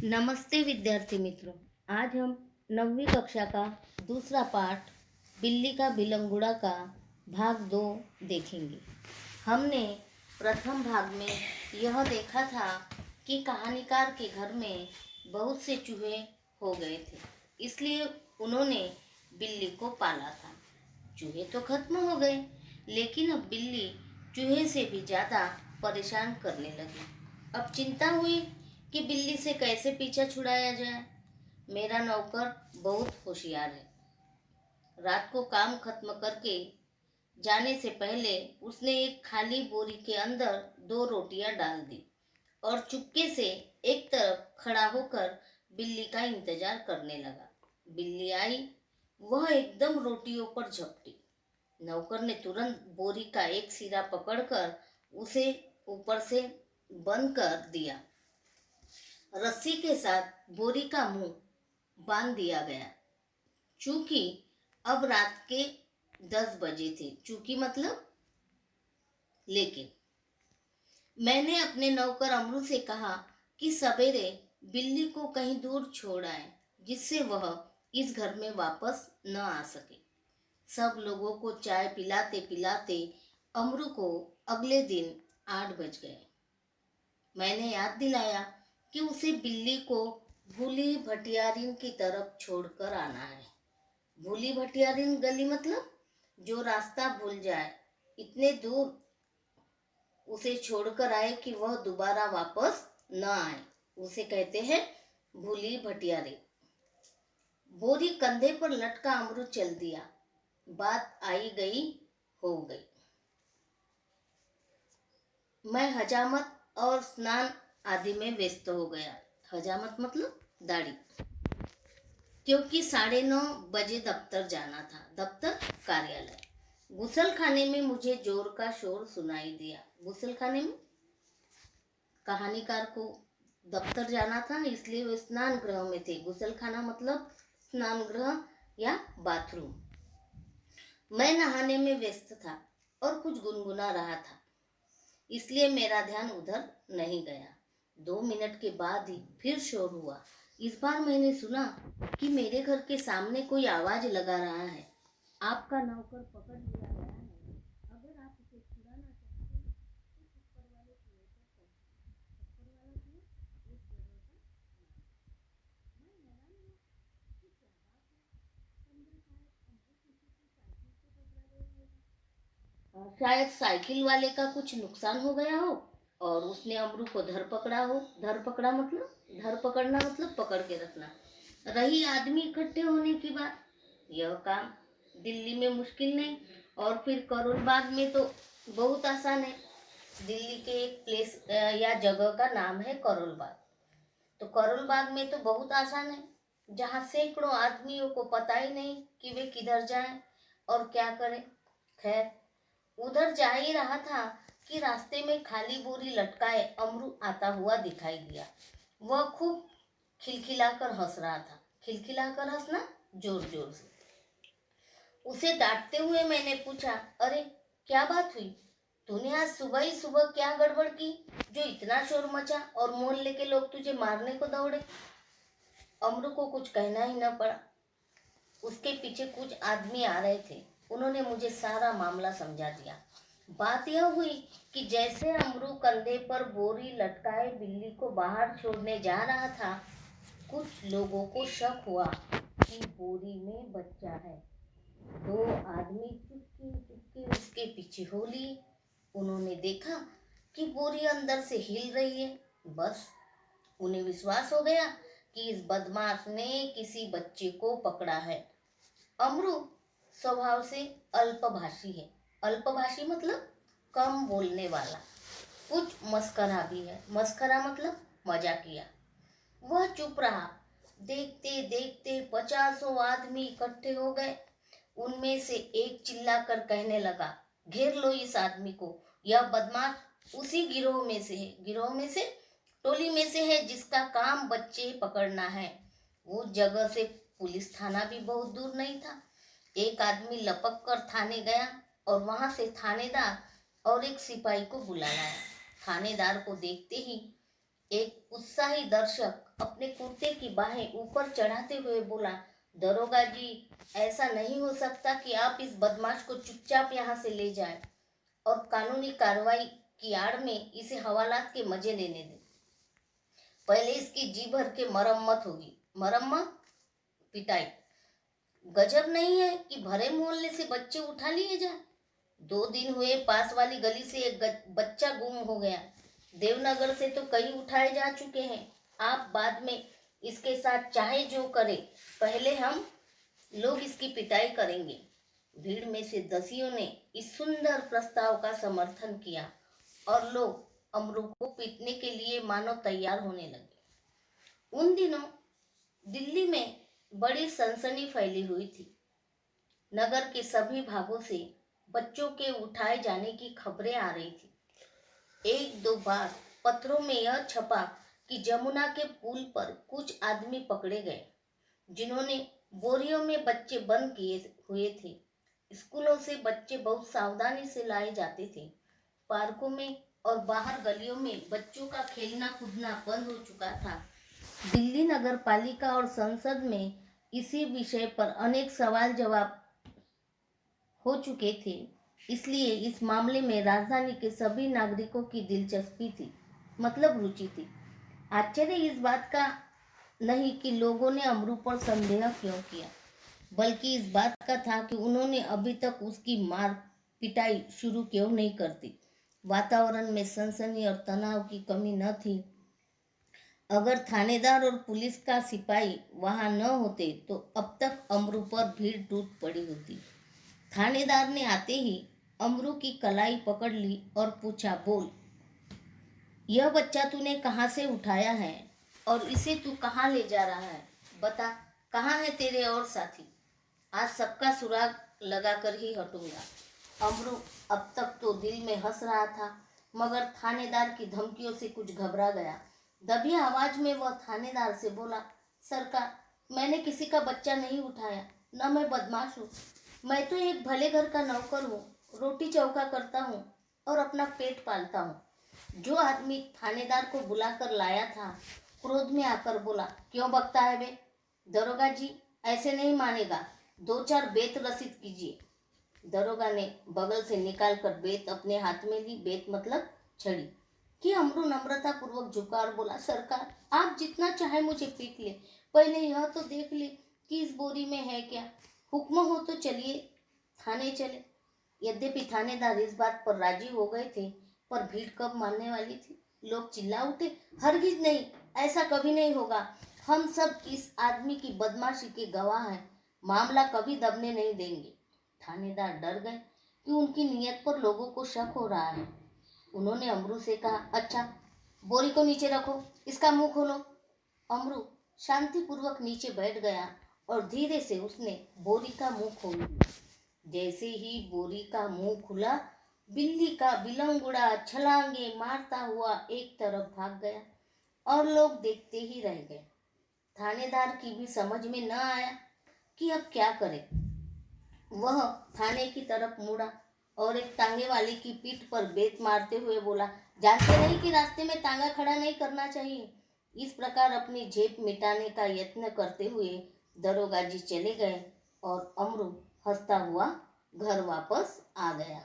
नमस्ते विद्यार्थी मित्रों। आज हम 9वीं कक्षा का दूसरा पाठ बिल्ली का बिलंगुड़ा का भाग 2 देखेंगे। हमने प्रथम भाग में यह देखा था कि कहानीकार के घर में बहुत से चूहे हो गए थे, इसलिए उन्होंने बिल्ली को पाला था। चूहे तो खत्म हो गए, लेकिन अब बिल्ली चूहे से भी ज़्यादा परेशान करने लगी। अब चिंता हुई कि बिल्ली से कैसे पीछा छुड़ाया जाए। मेरा नौकर बहुत होशियार है। रात को काम खत्म करके जाने से पहले उसने एक खाली बोरी के अंदर 2 रोटियां डाल दी और चुपके से एक तरफ खड़ा होकर बिल्ली का इंतजार करने लगा। बिल्ली आई, वह एकदम रोटियों पर झपटी। नौकर ने तुरंत बोरी का एक सिरा पकड़कर उसे ऊपर से बंद कर दिया। रस्सी के साथ बोरी का मुंह बांध दिया गया। चूंकि अब रात के 10 बजे थे, चूंकि मतलब लेकिन मैंने अपने नौकर अमरू से कहा कि सवेरे बिल्ली को कहीं दूर छोड़ आए, जिससे वह इस घर में वापस न आ सके। सब लोगों को चाय पिलाते पिलाते अमरू को अगले दिन 8 बज गए। मैंने याद दिलाया कि उसे बिल्ली को भूली भटियारिन की तरफ छोड़कर आना है। भूली भटियारिन गली मतलब जो रास्ता भूल जाए, इतने दूर उसे छोड़कर आए कि वह दोबारा वापस न आए, उसे कहते हैं भूली भटियारिन। बोरी कंधे पर लटका अमरू चल दिया। बात आई गई हो गई। मैं हजामत और स्नान आदि में व्यस्त हो गया। हजामत मतलब दाढ़ी, क्योंकि 9:30 बजे दफ्तर जाना था। दफ्तर कार्यालय। गुसल खाने में मुझे जोर का शोर सुनाई दिया। गुसल खाने में कहानीकार को दफ्तर जाना था, इसलिए वे स्नान गृह में थे। गुसल खाना मतलब स्नान गृह या बाथरूम। मैं नहाने में व्यस्त था और कुछ गुनगुना रहा था, इसलिए मेरा ध्यान उधर नहीं गया। 2 मिनट के बाद ही फिर शोर हुआ। इस बार मैंने सुना कि मेरे घर के सामने कोई आवाज लगा रहा है। आपका नौकर पकड़ लिया गया है। अगर आप उसे छुड़ाना चाहते हैं तो छप्पर वाले कुएं पर पहुंचिए। छप्पर वाला कुआं एक जगह का नाम है। मैं हैरान हुआ कि क्या बात है। समझा शायद अमरू किसी की साइकिल से टकरा गया होगा। शायद साइकिल वाले का कुछ नुकसान हो गया हो और उसने अमरू को धर पकड़ा हो। धर पकड़ना मतलब पकड़ के रखना। रही आदमी इकट्ठे होने की बात, यह काम दिल्ली में मुश्किल नहीं, और फिर करोल बाग में तो बहुत आसान है। दिल्ली के एक प्लेस या जगह का नाम है करोल बाग। तो करोल बाग में तो बहुत आसान है, जहाँ सैकड़ों आदमियों को पता ही नहीं कि वे किधर जाएं और क्या करें। खैर, उधर जा ही रहा था कि रास्ते में खाली बोरी लटकाए अमरू आता हुआ दिखाई दिया। वह खूब खिलखिलाकर हंस रहा था। खिलखिलाकर हंसना, जोर जोर से। उसे डांटते हुए मैंने पूछा, अरे क्या बात हुई? तूने आज सुबह ही सुबह क्या गड़बड़ की जो इतना शोर मचा और मोहल्ले के लोग तुझे मारने को दौड़े? अमरू को कुछ कहना ही न पड़ा। उसके पीछे कुछ आदमी आ रहे थे। उन्होंने मुझे सारा मामला समझा दिया। बात यह हुई कि जैसे अमरू कंधे पर बोरी लटकाए बिल्ली को बाहर छोड़ने जा रहा था, कुछ लोगों को शक हुआ कि बोरी में बच्चा है। 2 आदमी चुपके चुपके उसके पीछे हो लिए। उन्होंने देखा कि बोरी अंदर से हिल रही है। बस उन्हें विश्वास हो गया कि इस बदमाश ने किसी बच्चे को पकड़ा है। अमरू स्वभाव से अल्पभाषी है। अल्पभाषी मतलब कम बोलने वाला। कुछ मस्करा भी है। मस्करा मतलब मजाकिया। वह चुप रहा। देखते देखते 50 आदमी इकट्ठे हो गए। उनमें से एक चिल्लाकर कहने लगा, घेर लो इस आदमी को, यह बदमाश उसी गिरोह में से है। गिरोह में से, टोली में से है जिसका काम बच्चे पकड़ना है। वो जगह से पुलिस थाना भी बहुत दूर नहीं था। एक आदमी लपक कर थाने गया और वहां से थानेदार और एक सिपाही को बुला लाया। थानेदार को देखते ही एक उत्साही दर्शक अपने कुर्ते की बाहें ऊपर चढ़ाते हुए बोला, दरोगा जी, ऐसा नहीं हो सकता कि आप इस बदमाश को चुपचाप यहाँ से ले जाएं और कानूनी कार्रवाई की आड़ में इसे हवालात के मजे लेने दें। पहले इसकी जी भर के मरम्मत होगी। मरम्मत? पिटाई? गजब नहीं है कि भरे मोहल्ले से बच्चे उठा लिए जाए। 2 दिन हुए पास वाली गली से एक बच्चा गुम हो गया। देवनगर से तो कई उठाए जा चुके हैं। आप बाद में इसके साथ चाहे जो करें, पहले हम लोग इसकी पिटाई करेंगे। भीड़ में से दसियों ने इस सुंदर प्रस्ताव का समर्थन किया और लोग अमरू को पीटने के लिए मानो तैयार होने लगे। उन दिनों दिल्ली में बड़ी सनसनी फैली हुई थी। नगर के सभी भागों से बच्चों के उठाए जाने की खबरें आ रही थी। 1-2 बार पत्रों में यह छपा कि जमुना के पुल पर कुछ आदमी पकड़े गए जिन्होंने बोरियों में बच्चे बंद किए हुए थे। स्कूलों से बच्चे बहुत सावधानी से लाए जाते थे। पार्कों में और बाहर गलियों में बच्चों का खेलना कूदना बंद हो चुका था। दिल्ली नगर पालिका और संसद में इसी विषय पर अनेक सवाल जवाब हो चुके थे, इसलिए इस मामले में राजधानी के सभी नागरिकों की दिलचस्पी थी, मतलब रुचि थी। आश्चर्य इस बात का नहीं कि लोगों ने अमरू पर संदेह क्यों किया, बल्कि इस बात का था कि उन्होंने अभी तक उसकी मार पिटाई शुरू क्यों नहीं करती। वातावरण में सनसनी और तनाव की कमी न थी। अगर थानेदार और पुलिस का सिपाही वहां न होते तो अब तक अमरू पर भीड़ टूट पड़ी होती। थानेदार ने आते ही अमरू की कलाई पकड़ ली और पूछा, बोल, यह बच्चा तूने कहाँ से उठाया है और इसे तू कहाँ ले जा रहा है? बता, कहाँ है तेरे और साथी? आज सबका सुराग लगा कर ही हटूंगा। अमरू अब तक तो दिल में हंस रहा था, मगर थानेदार की धमकियों से कुछ घबरा गया। दबी आवाज में वह थानेदार से बोला, सरकार, मैंने किसी का बच्चा नहीं उठाया, न मैं बदमाश हूँ। मैं तो एक भले घर का नौकर हूँ, रोटी चौका करता हूँ और अपना पेट पालता हूँ। जो आदमी थानेदार को बुलाकर लाया था क्रोध में आकर बोला, क्यों बकता है बे? दरोगा जी, ऐसे नहीं मानेगा, 2-4 बेत रसीद कीजिए। दरोगा ने बगल से निकाल कर बेत अपने हाथ में ली। बेत मतलब छड़ी। कि अमरू नम्रता पूर्वक झुका और बोला, सरकार, आप जितना चाहे मुझे पीट ले, पहले यह तो देख ले कि इस बोरी में है क्या। हुक्म हो तो चलिए थाने चले। यद्यपि थानेदार इस बात पर राजी हो गए थे, पर भीड़ कब मानने वाली थी। लोग चिल्ला उठे, हरगिज नहीं, ऐसा कभी नहीं होगा। हम सब इस आदमी की बदमाशी के गवाह हैं, मामला कभी दबने नहीं देंगे। थानेदार डर गए कि उनकी नीयत पर लोगों को शक हो रहा है। उन्होंने अमरू से कहा, अच्छा, बोरी को नीचे रखो, इसका मुंह खोलो। अमरू शांतिपूर्वक नीचे बैठ गया और धीरे से उसने बोरी का मुंह खोल दिया। जैसे ही बोरी का मुंह खुला, बिल्ली का बिलंगुड़ा छलांगे मारता हुआ एक तरफ भाग गया और लोग देखते ही रह गए। थानेदार की भी समझ में न आया कि अब क्या करे। वह थाने की तरफ मुड़ा और एक तांगे वाले की पीठ पर बेत मारते हुए बोला, जानते नहीं कि रास्ते में तांगा खड़ा नहीं करना चाहिए। इस प्रकार अपनी झेप मिटाने का यत्न करते हुए दरोगा जी चले गए और अमरू हंसता हुआ घर वापस आ गया।